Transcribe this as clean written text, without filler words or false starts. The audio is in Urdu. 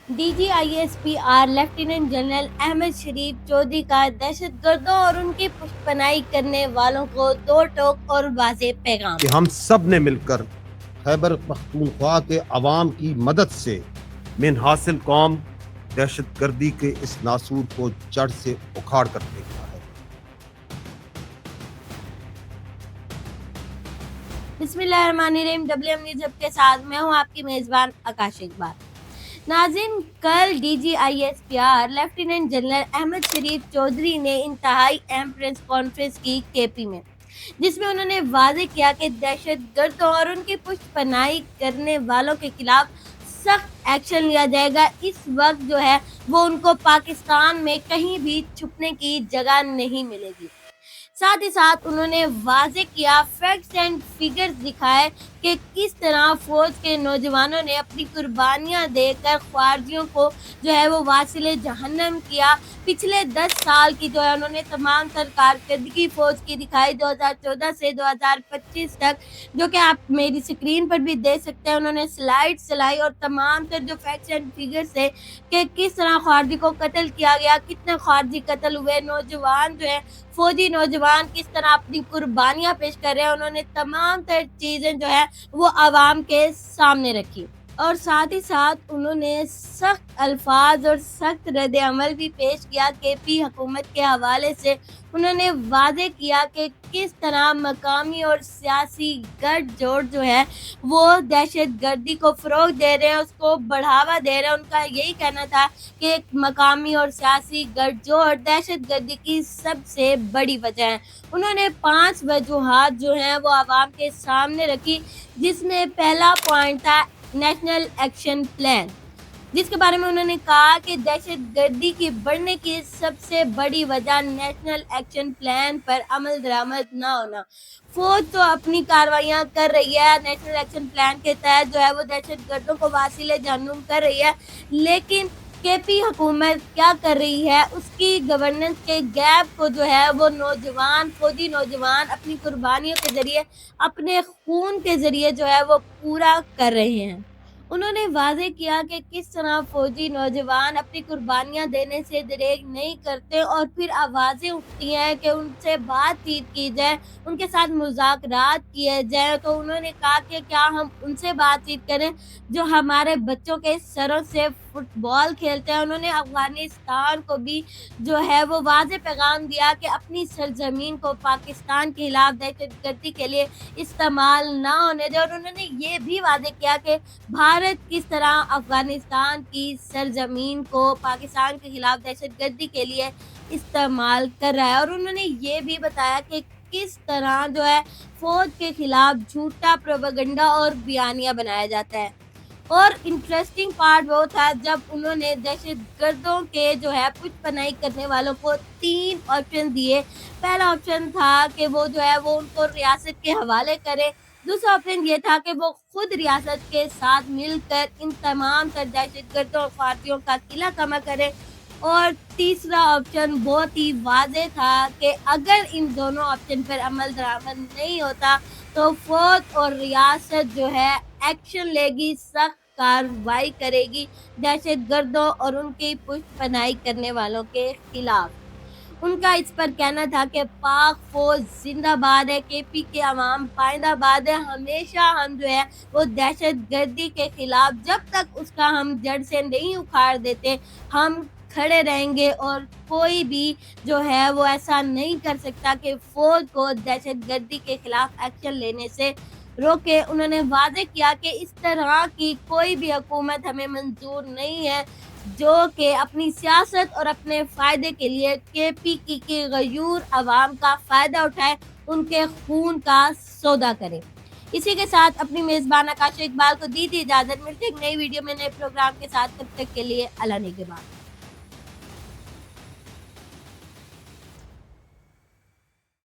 DGISPR لیفٹیننٹ جنرل احمد شریف چودھری کا دہشت گردوں اور ان کی پشت کرنے والوں کو دو ٹوک اور واضح پیغام کہ ہم سب نے مل کر خیبر پختونخوا کے عوام کی مدد سے من حاصل قوم دہشت گردی کے اس ناسور کو جڑ سے اکھاڑ کر پھینکنا ہے۔ بسم اللہ الرحمن الرحیم۔ WM نیوز ہب کے ساتھ میں ہوں آپ کی میزبان آکاش اقبال۔ ناظرین، کل DGISPR لیفٹیننٹ جنرل احمد شریف چودھری نے انتہائی اہم پریس کانفرنس کی KP میں، جس میں انہوں نے واضح کیا کہ دہشت گردوں اور ان کی پشت پناہی کرنے والوں کے خلاف سخت ایکشن لیا جائے گا۔ اس وقت جو ہے وہ ان کو پاکستان میں کہیں بھی چھپنے کی جگہ نہیں ملے گی۔ ساتھ ہی ساتھ انہوں نے واضح کیا، فیکٹس اینڈ فیگرز دکھائے کہ کس طرح فوج کے نوجوانوں نے اپنی قربانیاں دے کر خارجیوں کو جو ہے وہ واصل جہنم کیا۔ پچھلے 10 سال کی جو ہے انہوں نے تمام تر کارکردگی فوج کی دکھائی 2014 سے 2025 تک، جو کہ آپ میری سکرین پر بھی دیکھ سکتے ہیں۔ انہوں نے سلائیڈ چلائی اور تمام تر جو فیکٹس اینڈ فیگرز ہے کہ کس طرح خارجی کو قتل کیا گیا، کتنے خارجی قتل ہوئے، نوجوان جو ہے فوجی نوجوان کس طرح اپنی قربانیاں پیش کر رہے ہیں، انہوں نے تمام تر چیزیں جو ہے وہ عوام کے سامنے رکھی۔ اور ساتھ ہی ساتھ انہوں نے سخت الفاظ اور سخت رد عمل بھی پیش کیا۔ KP حکومت کے حوالے سے انہوں نے واضح کیا کہ کس طرح مقامی اور سیاسی گٹھ جوڑ جو ہے وہ دہشت گردی کو فروغ دے رہے ہیں، اس کو بڑھاوا دے رہے ہیں۔ ان کا یہی کہنا تھا کہ مقامی اور سیاسی گٹھ جوڑ دہشت گردی کی سب سے بڑی وجہ ہے۔ انہوں نے 5 وجوہات جو ہیں وہ عوام کے سامنے رکھی، جس میں پہلا پوائنٹ تھا نیشنل ایکشن پلان، جس کے بارے میں انہوں نے کہا کہ دہشت گردی کی بڑھنے کی سب سے بڑی وجہ نیشنل ایکشن پلان پر عمل درآمد نہ ہونا۔ فوج تو اپنی کارروائیاں کر رہی ہے، نیشنل ایکشن پلان کے تحت جو ہے وہ دہشت گردوں کو واصل جہنم کر رہی ہے، لیکن KP حکومت کیا کر رہی ہے، اس کی گورننس کے گیپ کو جو ہے وہ فوجی نوجوان اپنی قربانیوں کے ذریعے، اپنے خون کے ذریعے جو ہے وہ پورا کر رہے ہیں۔ انہوں نے واضح کیا کہ کس طرح فوجی نوجوان اپنی قربانیاں دینے سے دریغ نہیں کرتے اور پھر آوازیں اٹھتی ہیں کہ ان سے بات چیت کی جائے، ان کے ساتھ مذاکرات کیے جائیں۔ تو انہوں نے کہا کہ کیا ہم ان سے بات چیت کریں جو ہمارے بچوں کے سروں سے فٹ بال کھیلتے ہیں۔ انہوں نے افغانستان کو بھی جو ہے وہ واضح پیغام دیا کہ اپنی سرزمین کو پاکستان کے خلاف دہشت گردی کے لیے استعمال نہ ہونے دے، اور انہوں نے یہ بھی واضح کیا کہ بھارت کس طرح افغانستان کی سرزمین کو پاکستان کے خلاف دہشت گردی کے لیے استعمال کر رہا ہے۔ اور انہوں نے یہ بھی بتایا کہ کس طرح جو ہے فوج کے خلاف جھوٹا پروپیگنڈا اور بیانیہ بنایا جاتا ہے۔ اور انٹرسٹنگ پارٹ وہ تھا جب انہوں نے دہشت گردوں کے جو ہے پشت پناہی کرنے والوں کو 3 آپشن دیے۔ پہلا آپشن تھا کہ وہ جو ہے وہ ان کو ریاست کے حوالے کرے، دوسرا آپشن یہ تھا کہ وہ خود ریاست کے ساتھ مل کر ان تمام تر دہشت گردوں اور خارجیوں کا قلعہ کما کرے، اور تیسرا آپشن بہت ہی واضح تھا کہ اگر ان دونوں آپشن پر عمل درآمد نہیں ہوتا تو فوج اور ریاست جو ہے ایکشن لے گی، سخت کارروائی کرے گی دہشت گردوں اور ان کی پشت پناہی کرنے والوں کے خلاف۔ ان کا اس پر کہنا تھا کہ پاک فوج زندہ باد ہے، KP کے عوام پائندہ باد ہے۔ ہمیشہ ہم جو ہے وہ دہشت گردی کے خلاف جب تک اس کا ہم جڑ سے نہیں اکھاڑ دیتے، ہم کھڑے رہیں گے، اور کوئی بھی جو ہے وہ ایسا نہیں کر سکتا کہ فوج کو دہشت گردی کے خلاف ایکشن لینے سے روکے۔ انہوں نے واضح کیا کہ اس طرح کی کوئی بھی حکومت ہمیں منظور نہیں ہے جو کہ اپنی سیاست اور اپنے فائدے کے لیے KP کی غیور عوام کا فائدہ اٹھائے، ان کے خون کا سودا کرے۔ اسی کے ساتھ اپنی میزبان آکاش اقبال کو دیجیے اجازت، ملتے ایک نئی ویڈیو میں نئے پروگرام کے ساتھ، تب تک کے لیے اللہ نگہبان۔